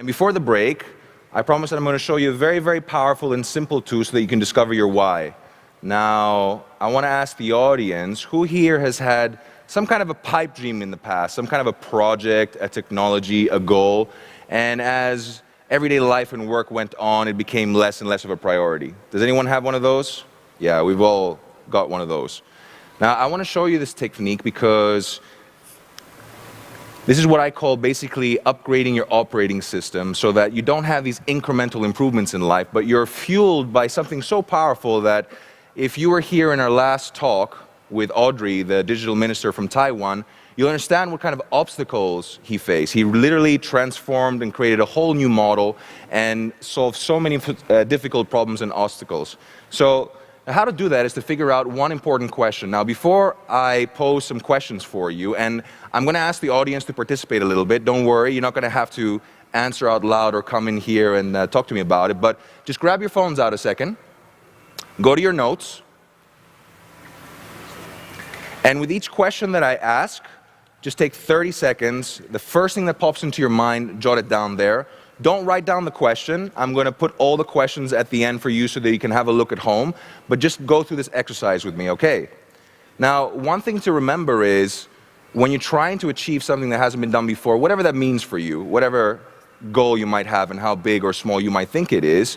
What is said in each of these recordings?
And before the break, I promise that I'm going to show you a very, very powerful and simple tool so that you can discover your why. Now, I want to ask the audience, who here has had some kind of a pipe dream in the past, some kind of a project, a technology, a goal, and as everyday life and work went on, it became less and less of a priority? Does anyone have one of those? Yeah, we've all got one of those. Now, I want to show you this technique because this is what I call basically upgrading your operating system so that you don't have these incremental improvements in life, but you're fueled by something so powerful that if you were here in our last talk with Audrey, the digital minister from Taiwan, you'll understand what kind of obstacles he faced. He literally transformed and created a whole new model and solved so many difficult problems and obstacles. So how to do that is to figure out one important question. Now, before I pose some questions for you, and I'm going to ask the audience to participate a little bit. Don't worry, you're not going to have to answer out loud or come in here and talk to me about it, but just grab your phones out a second, go to your notes, and with each question that I ask, just take 30 seconds. The first thing that pops into your mind, jot it down there. Don't write down the question. I'm going to put all the questions at the end for you so that you can have a look at home, but just go through this exercise with me, okay? Now, one thing to remember is when you're trying to achieve something that hasn't been done before, whatever that means for you, whatever goal you might have and how big or small you might think it is,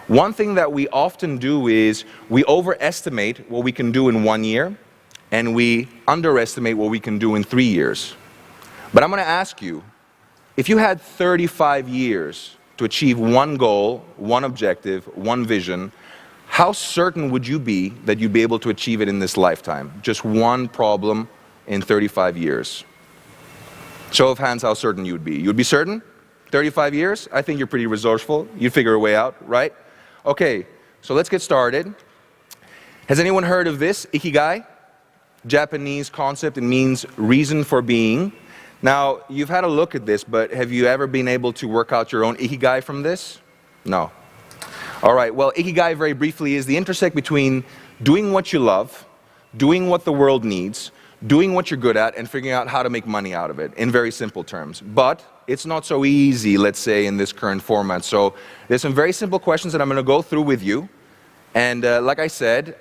one thing that we often do is we overestimate what we can do in 1 year and we underestimate what we can do in 3 years. But I'm going to ask you, if you had 35 years to achieve one goal, one objective, one vision, how certain would you be that you'd be able to achieve it in this lifetime? Just one problem in 35 years. Show of hands how certain you would be. You would be certain? 35 years? I think you're pretty resourceful. You'd figure a way out, right? Okay, so let's get started. Has anyone heard of this, ikigai? Japanese concept. It means reason for being. Now, you've had a look at this, but have you ever been able to work out your own ikigai from this? No. All right, well, ikigai, very briefly, is the intersect between doing what you love, doing what the world needs, doing what you're good at, and figuring out how to make money out of it, in very simple terms. But it's not so easy, let's say, in this current format. So there's some very simple questions that I'm going to go through with you. And like I said,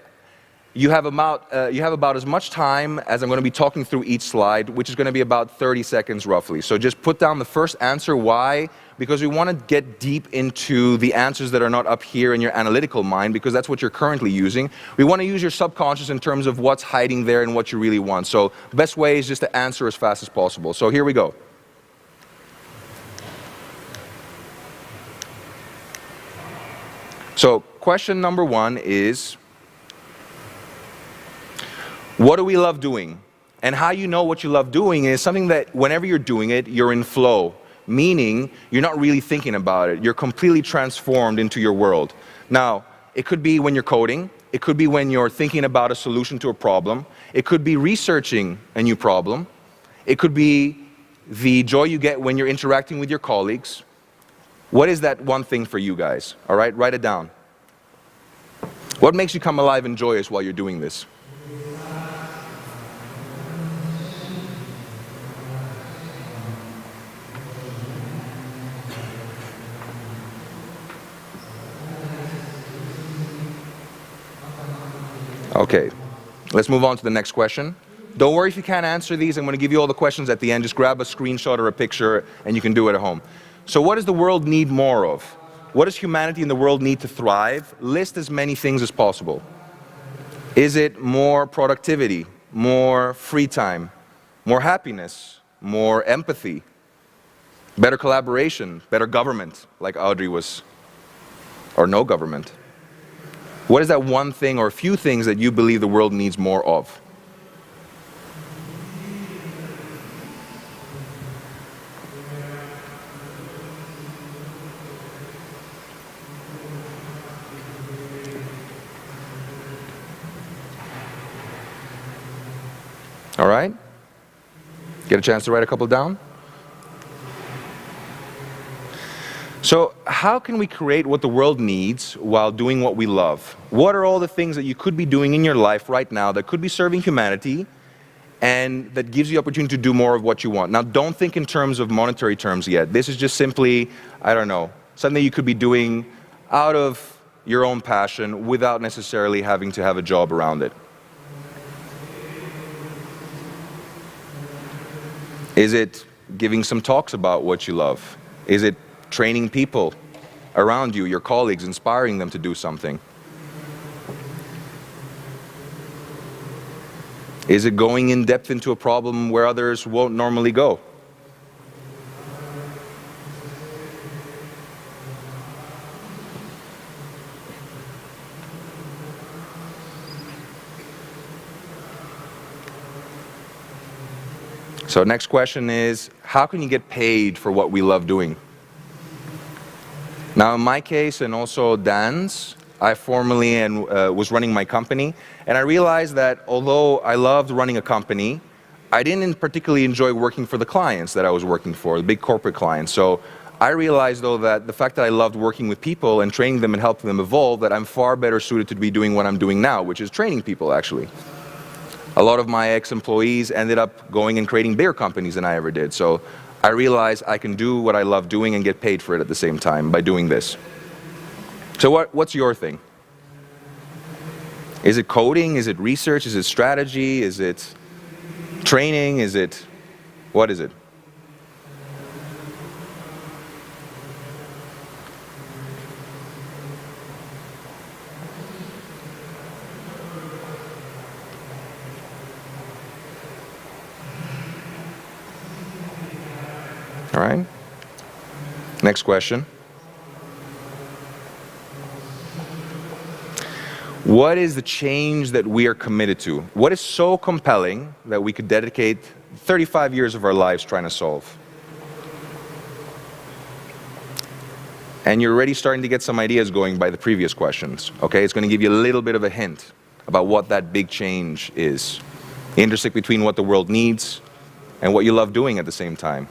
you have about as much time as I'm going to be talking through each slide, which is going to be about 30 seconds roughly. So just put down the first answer. Why? Because we want to get deep into the answers that are not up here in your analytical mind, because that's what you're currently using. We want to use your subconscious in terms of what's hiding there and what you really want. So the best way is just to answer as fast as possible. So here we go. So question number one is, what do we love doing? And how you know what you love doing is something that whenever you're doing it, you're in flow, meaning you're not really thinking about it. You're completely transformed into your world. Now, it could be when you're coding. It could be when you're thinking about a solution to a problem. It could be researching a new problem. It could be the joy you get when you're interacting with your colleagues. What is that one thing for you guys? All right, write it down. What makes you come alive and joyous while you're doing this? Okay, let's move on to the next question. Don't worry if you can't answer these. I'm going to give you all the questions at the end. Just grab a screenshot or a picture and you can do it at home. So what does the world need more of? What does humanity and the world need to thrive? List as many things as possible. Is it more productivity, more free time, more happiness, more empathy, better collaboration, better government, like Audrey was, or no government? What is that one thing or a few things that you believe the world needs more of? All right? Get a chance to write a couple down? So how can we create what the world needs while doing what we love? What are all the things that you could be doing in your life right now that could be serving humanity and that gives you opportunity to do more of what you want. Now, don't think in terms of monetary terms yet. This is just simply, I don't know, something you could be doing out of your own passion without necessarily having to have a job around it. Is it giving some talks about what you love? Is it training people around you, your colleagues, inspiring them to do something? Is it going in depth into a problem where others won't normally go? So next question is, how can you get paid for what we love doing? Now in my case, and also Dan's, I formerly was running my company, and I realized that although I loved running a company, I didn't particularly enjoy working for the clients that I was working for, the big corporate clients. So I realized though that the fact that I loved working with people and training them and helping them evolve, that I'm far better suited to be doing what I'm doing now, which is training people actually. A lot of my ex-employees ended up going and creating bigger companies than I ever did. So I realized I can do what I love doing and get paid for it at the same time by doing this. So what's your thing? Is it coding? Is it research? Is it strategy? Is it training? What is it? All right. Next question. What is the change that we are committed to? What is so compelling that we could dedicate 35 years of our lives trying to solve? And you're already starting to get some ideas going by the previous questions, okay? It's going to give you a little bit of a hint about what that big change is. The intersect between what the world needs and what you love doing at the same time.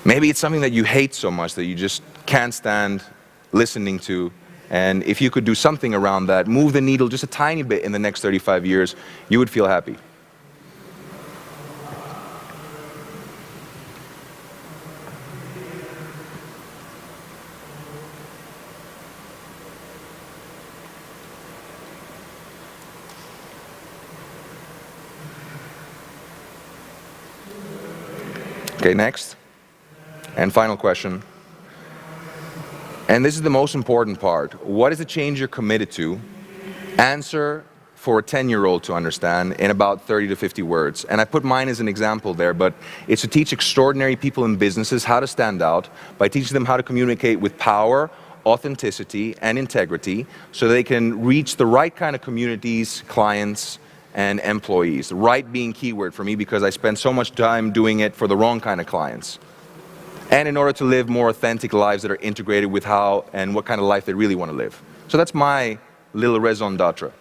Maybe it's something that you hate so much that you just can't stand listening to, and if you could do something around that, move the needle just a tiny bit in the next 35 years, you would feel happy. Okay, next. And final question. And this is the most important part. What is the change you're committed to? Answer for a 10-year-old to understand in about 30 to 50 words. And I put mine as an example there, but it's to teach extraordinary people in businesses how to stand out by teaching them how to communicate with power, authenticity, and integrity so they can reach the right kind of communities, clients, and employees. Right being keyword for me because I spend so much time doing it for the wrong kind of clients. And in order to live more authentic lives that are integrated with how and what kind of life they really want to live. So that's my little raison d'etre.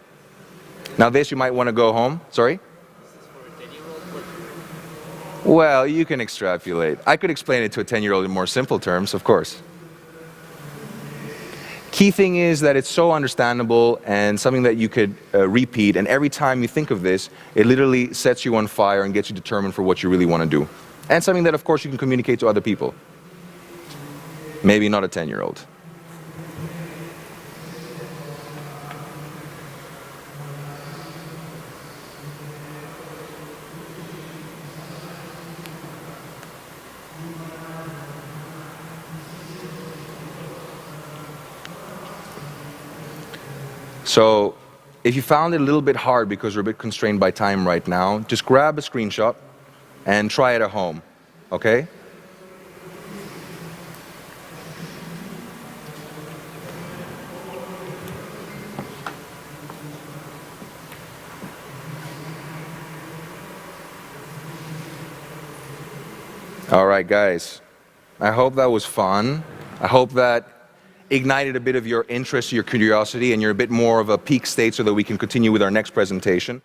Now this you might want to go home. Sorry? Well, you can extrapolate. I could explain it to a 10-year-old in more simple terms, of course. Key thing is that it's so understandable and something that you could repeat, and every time you think of this, it literally sets you on fire and gets you determined for what you really want to do. And something that, of course, you can communicate to other people. Maybe not a 10-year-old. So, if you found it a little bit hard because you're a bit constrained by time right now, just grab a screenshot and try it at home, okay? All right, guys. I hope that was fun. I hope that ignited a bit of your interest, your curiosity, and you're a bit more of a peak state so that we can continue with our next presentation.